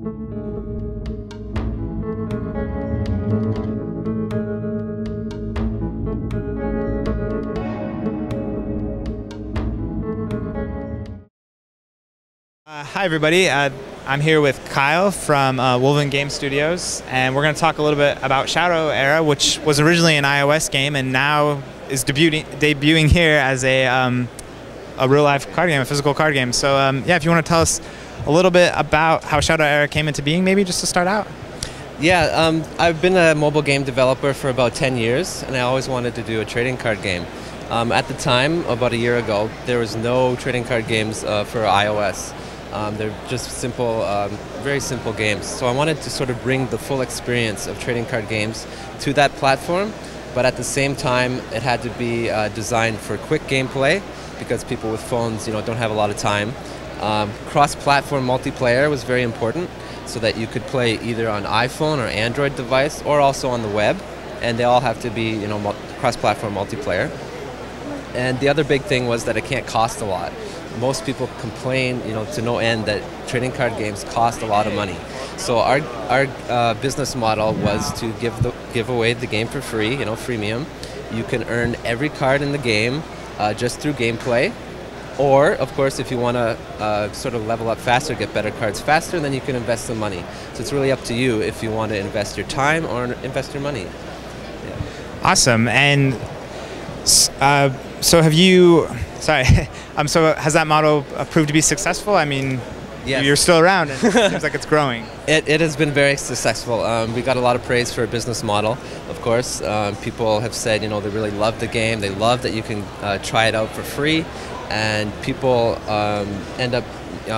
Hi everybody, I'm here with Kyle from Wolven Game Studios, and we're going to talk a little bit about Shadow Era, which was originally an iOS game and now is debuting here as a real-life card game, a physical card game. So yeah, if you want to tell us a little bit about how Shadow Era came into being, maybe just to start out. Yeah, I've been a mobile game developer for about 10 years, and I always wanted to do a trading card game. At the time, about a year ago, there was no trading card games for iOS. They're just simple, very simple games. So I wanted to sort of bring the full experience of trading card games to that platform, but at the same time, it had to be designed for quick gameplay because people with phones, don't have a lot of time. Cross-platform multiplayer was very important, so that you could play either on iPhone or Android device, or also on the web, and they all have to be, cross-platform multiplayer. And the other big thing was that it can't cost a lot. Most people complain, to no end that trading card games cost a lot of money. So our business model was to give away the game for free, freemium. You can earn every card in the game just through gameplay. Or, of course, if you want to sort of level up faster, get better cards faster, then you can invest some money. So it's really up to you if you want to invest your time or invest your money. Yeah. Awesome. And so have you? Sorry. So has that model proved to be successful? I mean, yes. You're still around, and it seems like it's growing. It has been very successful. We got a lot of praise for our business model, of course. People have said, they really love the game. They love that you can try it out for free, and people end up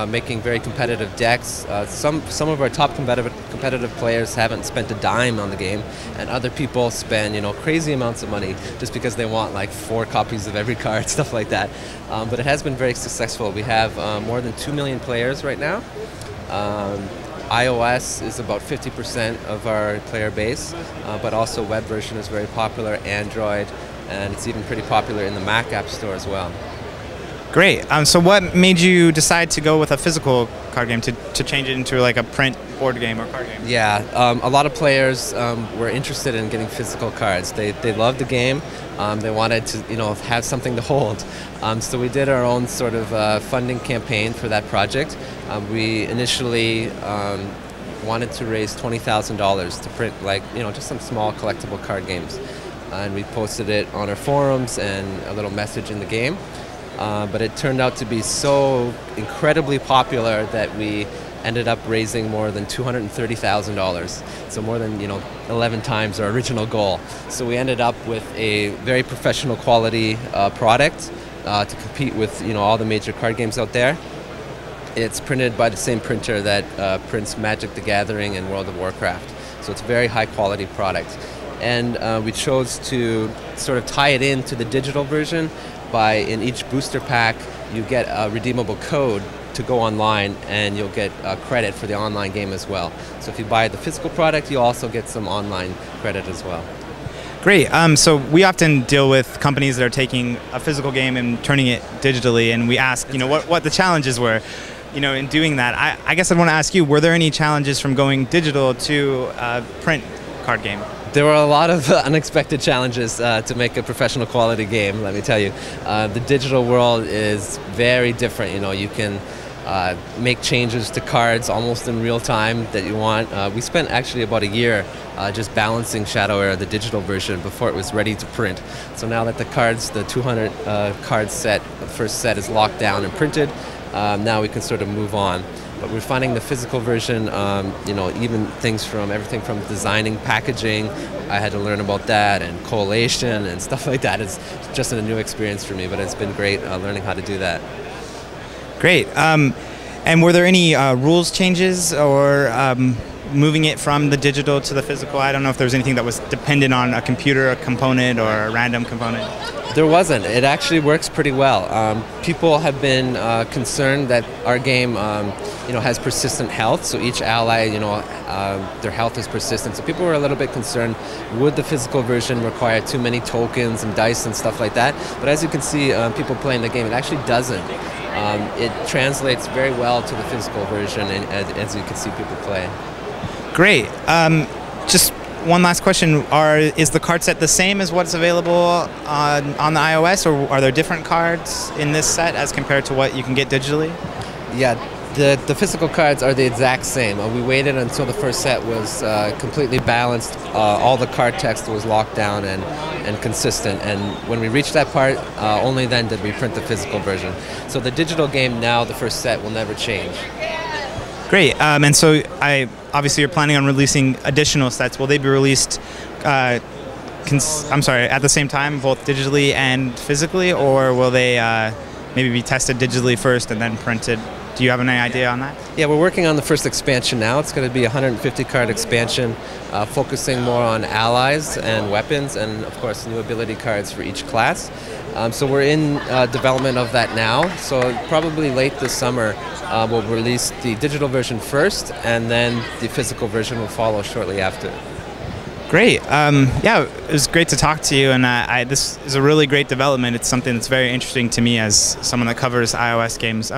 making very competitive decks. Some of our top competitive players haven't spent a dime on the game, and other people spend crazy amounts of money just because they want like 4 copies of every card, stuff like that. But it has been very successful. We have more than 2 million players right now. iOS is about 50% of our player base, but also web version is very popular, Android, and it's even pretty popular in the Mac App Store as well. Great. So what made you decide to go with a physical card game to change it into like a print board game or card game? Yeah, a lot of players were interested in getting physical cards. They loved the game. They wanted to have something to hold. So we did our own sort of funding campaign for that project. We initially wanted to raise $20,000 to print just some small collectible card games. And we posted it on our forums and a little message in the game. But it turned out to be so incredibly popular that we ended up raising more than $230,000. So more than 11 times our original goal. So we ended up with a very professional quality product to compete with all the major card games out there. It's printed by the same printer that prints Magic the Gathering and World of Warcraft. So it's a very high quality product. And we chose to sort of tie it into the digital version by, in each booster pack, you get a redeemable code to go online, and you'll get credit for the online game as well. So if you buy the physical product, you also get some online credit as well. Great. So we often deal with companies that are taking a physical game and turning it digitally, and we ask, what the challenges were, in doing that. I guess I'd want to ask you, were there any challenges from going digital to a print card game? There were a lot of unexpected challenges to make a professional quality game, let me tell you. The digital world is very different. You can make changes to cards almost in real time that you want. We spent actually about a year just balancing Shadow Era, the digital version, before it was ready to print. So now that the cards, the 200 card set, the first set is locked down and printed, now we can sort of move on. But we're finding the physical version, even things from everything from designing packaging, I had to learn about that, and collation and stuff like that. It's just a new experience for me, but it's been great learning how to do that. Great. And were there any rules changes or moving it from the digital to the physical? I don't know if there was anything that was dependent on a computer, a component, or a random component. There wasn't. It actually works pretty well. People have been concerned that our game, has persistent health. So each ally, their health is persistent. So people were a little bit concerned, would the physical version require too many tokens and dice and stuff like that? But as you can see, people playing the game, it actually doesn't. It translates very well to the physical version, and as you can see people play. Great. Just one last question: is the card set the same as what's available on the iOS, or are there different cards in this set as compared to what you can get digitally? Yeah, the physical cards are the exact same. We waited until the first set was completely balanced. All the card text was locked down and consistent. And when we reached that part, only then did we print the physical version. So the digital game now, the first set, will never change. Great. And so obviously you're planning on releasing additional sets. Will they be released at the same time, both digitally and physically, or will they maybe be tested digitally first and then printed? Do you have any idea on that? Yeah, we're working on the first expansion now. It's going to be a 150 card expansion, focusing more on allies and weapons, and of course new ability cards for each class. So we're in development of that now. So probably late this summer we'll release the digital version first, and then the physical version will follow shortly after. Great. Yeah, it was great to talk to you, and this is a really great development. It's something that's very interesting to me as someone that covers iOS games.